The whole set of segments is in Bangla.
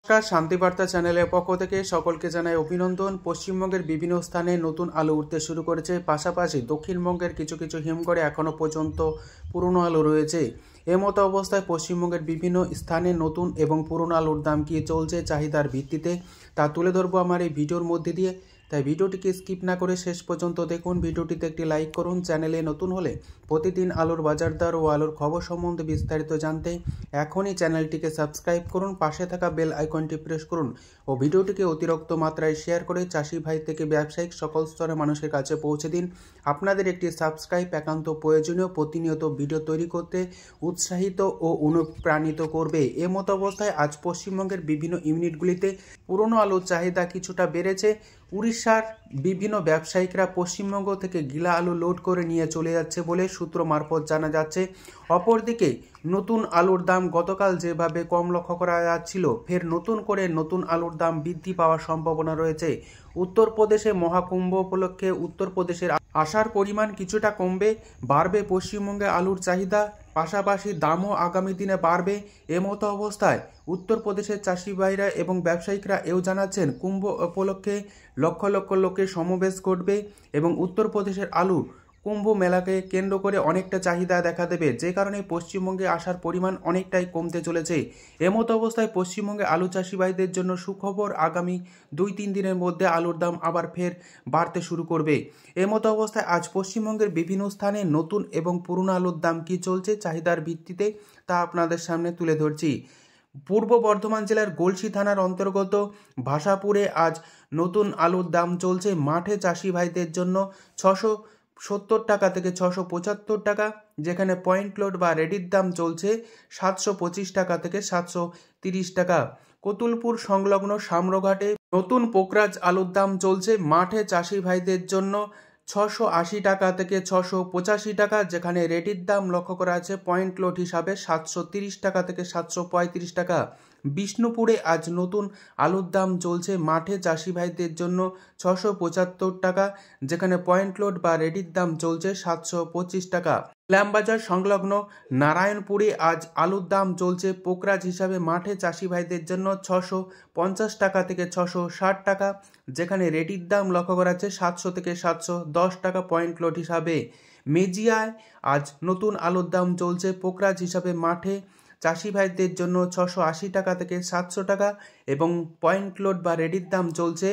নমস্কার, শান্তিবার্তা চ্যানেলের পক্ষ থেকে সকলকে জানাই অভিনন্দন। পশ্চিমবঙ্গের বিভিন্ন স্থানে নতুন আলু উঠতে শুরু করেছে, পাশাপাশি দক্ষিণবঙ্গের কিছু কিছু হিমঘরে এখনও পর্যন্ত পুরনো আলু রয়েছে। এমতো অবস্থায় পশ্চিমবঙ্গের বিভিন্ন স্থানে নতুন এবং পুরনো আলুর দাম কী চলছে চাহিদার ভিত্তিতে তা তুলে ধরবো আমার এই ভিডিওর মধ্যে দিয়ে। তাই ভিডিওটিকে স্কিপ না করে শেষ পর্যন্ত দেখুন। ভিডিওটিতে একটি লাইক করুন। চ্যানেলে নতুন হলে প্রতিদিন আলুর বাজার দর ও আলুর খবর সম্বন্ধে বিস্তারিত জানতে এখনই চ্যানেলটিকে সাবস্ক্রাইব করুন, পাশে থাকা বেল আইকনটি প্রেস করুন ও ভিডিওটিকে অতিরিক্ত মাত্রায় শেয়ার করে চাষি ভাই থেকে ব্যবসায়িক সকল স্তরের মানুষের কাছে পৌঁছে দিন। আপনাদের একটি সাবস্ক্রাইব একান্ত প্রয়োজনীয়, প্রতিনিয়ত ভিডিও তৈরি করতে উৎসাহিত ও অনুপ্রাণিত করবে। এমতো অবস্থায় আজ পশ্চিমবঙ্গের বিভিন্ন ইউনিটগুলিতে পুরনো আলুর চাহিদা কিছুটা বেড়েছে। উড়িষ্যার বিভিন্ন ব্যবসায়িকরা পশ্চিমবঙ্গ থেকে গিলা আলু লোড করে নিয়ে চলে যাচ্ছে বলে সূত্র মারফত জানা যাচ্ছে। অপরদিকে নতুন আলুর দাম গতকাল যেভাবে কম লক্ষ্য করা যাচ্ছিল, ফের নতুন করে নতুন আলুর দাম বৃদ্ধি পাওয়ার সম্ভাবনা রয়েছে। উত্তরপ্রদেশে মহাকুম্ভ উপলক্ষে উত্তরপ্রদেশের আসার পরিমাণ কিছুটা কমবে, বাড়বে পশ্চিমবঙ্গে আলুর চাহিদা, পাশাপাশি দামও আগামী দিনে বাড়বে। এমতো অবস্থায় উত্তরপ্রদেশের চাষি ভাইরা এবং ব্যবসায়িকরা এও জানাচ্ছেন কুম্ভ উপলক্ষে লক্ষ লক্ষ লোকের সমাবেশ ঘটবে এবং উত্তরপ্রদেশের আলু কুম্ভ মেলাকে কেন্দ্র করে অনেকটা চাহিদা দেখা দেবে, যে কারণে পশ্চিমবঙ্গে আসার পরিমাণ অনেকটাই কমতে চলেছে। এমতো অবস্থায় পশ্চিমবঙ্গে আলু চাষি ভাইদের জন্য সুখবর, আগামী 2-3 দিনের মধ্যে আলুর দাম আবার ফের বাড়তে শুরু করবে। এমতো অবস্থায় আজ পশ্চিমবঙ্গের বিভিন্ন স্থানে নতুন এবং পুরনো আলুর দাম কী চলছে চাহিদার ভিত্তিতে তা আপনাদের সামনে তুলে ধরছি। পূর্ব বর্ধমান জেলার গলসি থানার অন্তর্গত ভাষাপুরে আজ নতুন আলুর দাম চলছে মাঠে চাষি ভাইদের জন্য 670 টাকা থেকে 675 টাকা, যেখানে পয়েন্ট লোড বা রেডির দাম চলছে 725 টাকা থেকে 730 টাকা। কতুলপুর সংলগ্ন সাম্রঘাটে নতুন পোকরাজ আলুর দাম চলছে মাঠে চাষি ভাইদের জন্য 680 টাকা থেকে 685 টাকা, যেখানে রেডির দাম লক্ষ্য করা আছে পয়েন্ট লোড হিসাবে 730 টাকা থেকে 735 টাকা। বিষ্ণুপুরে আজ নতুন আলুর দাম চলছে মাঠে চাষি ভাইদের জন্য 675 টাকা, যেখানে পয়েন্ট লোড বা রেডির দাম চলছে 725 টাকা। ইলামবাজার সংলগ্ন নারায়ণপুরে আজ আলুর দাম চলছে পোকরাজ হিসাবে মাঠে চাষি ভাইদের জন্য 650 টাকা থেকে 660 টাকা, যেখানে রেডির দাম লক্ষ্য করা আছে 700 থেকে 710 টাকা পয়েন্ট লোড হিসাবে। মেজিয়ায় আজ নতুন আলুর দাম চলছে পোকরাজ হিসাবে মাঠে চাষি ভাইদের জন্য 680 টাকা থেকে 700 টাকা এবং পয়েন্ট লোড বা রেডির দাম চলছে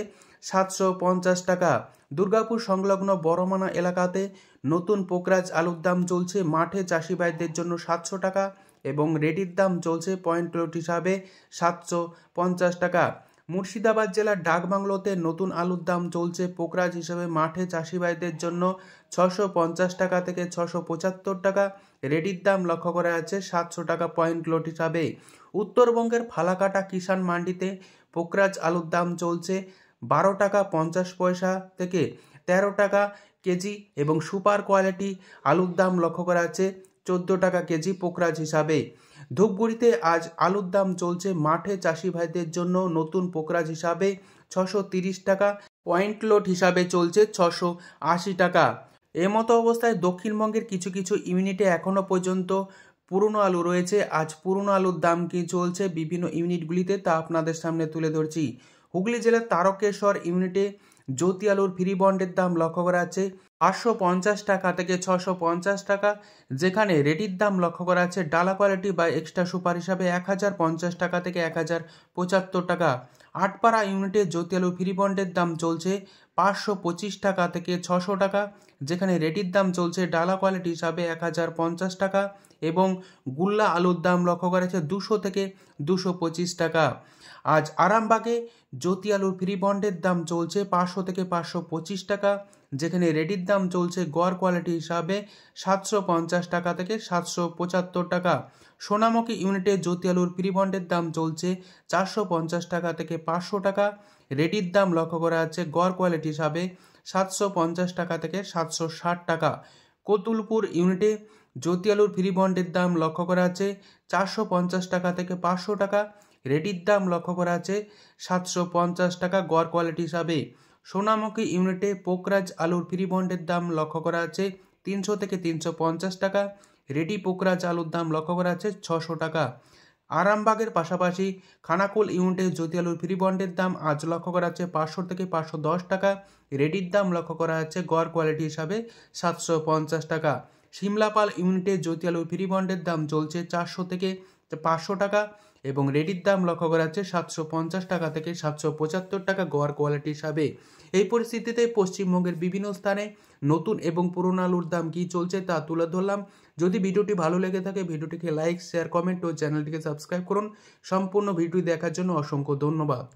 750 টাকা। দুর্গাপুর সংলগ্ন বড়মানা এলাকাতে নতুন পোকরাজ আলুর দাম চলছে মাঠে চাষি ভাইদের জন্য 700 টাকা এবং রেডির দাম চলছে পয়েন্ট লোড হিসাবে 750 টাকা। মুর্শিদাবাদ জেলার ডাকবাংলোতে নতুন আলুর দাম চলছে পোকরাজ হিসেবে মাঠে চাষি ভাইদের জন্য 650 টাকা থেকে 675 টাকা, রেডির দাম লক্ষ্য করা আছে 700 টাকা পয়েন্ট লোড হিসাবে। উত্তরবঙ্গের ফালাকাটা কিষাণ মান্ডিতে পোকরাজ আলুর দাম চলছে 12 টাকা 50 পয়সা থেকে 13 টাকা কেজি এবং সুপার কোয়ালিটি আলুর দাম লক্ষ্য করা আছে 14 টাকা কেজি পোকরাজ হিসাবে। ধূপগুড়িতে আজ আলুর দাম চলছে মাঠে চাষি ভাইদের জন্য নতুন পোকরাজ হিসাবে 630 টাকা, পয়েন্ট লোড হিসাবে চলছে 680 টাকা। এমতো অবস্থায় দক্ষিণবঙ্গের কিছু কিছু ইউনিটে এখনও পর্যন্ত পুরনো আলু রয়েছে। আজ পুরনো আলুর দাম কী চলছে বিভিন্ন ইউনিটগুলিতে তা আপনাদের সামনে তুলে ধরছি। হুগলি জেলার তারকেশ্বর ইউনিটে জ্যোতি আলুর ফ্রি বন্ডের দাম লক্ষ্য করা আছে 550 টাকা থেকে 650 টাকা, যেখানে রেডির দাম লক্ষ্য করা আছে ডালা কোয়ালিটি বা এক্সট্রা সুপার হিসাবে 1050 টাকা থেকে 1075 টাকা। আটপাড়া ইউনিটে জ্যোতি আলুর ফ্রি বন্ডের দাম চলছে 525 টাকা থেকে 600 টাকা, যেখানে রেডির দাম চলছে ডালা কোয়ালিটি হিসাবে 1050 টাকা এবং গুল্লা আলুর দাম লক্ষ্য করা আছে 200 থেকে 225 টাকা। আজ আরামবাগে জ্যোতি আলুর ফ্রি বন্ডের দাম চলছে 500 থেকে 525 টাকা, যেখানে রেডির দাম চলছে গড় কোয়ালিটি হিসাবে 750 টাকা থেকে 775 টাকা। সোনামুখী ইউনিটে জ্যোতি আলুর ফ্রি বন্ডের দাম চলছে 450 টাকা থেকে 500 টাকা, রেডির দাম লক্ষ্য করা আছে গড় কোয়ালিটি হিসাবে 750 টাকা থেকে 760 টাকা। কতুলপুর ইউনিটে জ্যোতি আলুর ফ্রি বন্ডের দাম লক্ষ্য করা আছে 450 টাকা থেকে 500 টাকা, রেডির দাম লক্ষ্য করা আছে 750 টাকা গড় কোয়ালিটি হিসাবে। সোনামুখী ইউনিটে পোকরাজ আলুর ফ্রি বন্ডের দাম লক্ষ্য করা আছে 300 থেকে 350 টাকা, রেডি পোকরাজ আলুর দাম লক্ষ্য করা আছে 600 টাকা। আরামবাগের পাশাপাশি খানাকুল ইউনিটে জ্যোতি আলুর ফ্রি বন্ডের দাম আজ লক্ষ্য করা যাচ্ছে 500 থেকে 510 টাকা। রেডির দাম লক্ষ্য করা যাচ্ছে গড় কোয়ালিটি হিসাবে 750 টাকা। সিমলাপাল ইউনিটে জ্যোতি আলুর ফ্রি বন্ডের দাম চলছে 400 থেকে 500 টাকা এবং রেডির দাম লক্ষ্য করা যাচ্ছে 750 টাকা থেকে 775 টাকা গড় কোয়ালিটি হিসাবে। এই পরিস্থিতিতে পশ্চিমবঙ্গের বিভিন্ন স্থানে নতুন এবং পুরনো আলুর দাম কী চলছে তা তুলে ধরলাম। যদি ভিডিওটি ভালো লেগে থাকে ভিডিওটিকে লাইক, শেয়ার, কমেন্ট ও চ্যানেলটিকে সাবস্ক্রাইব করুন। সম্পূর্ণ ভিডিও দেখার জন্য অসংখ্য ধন্যবাদ।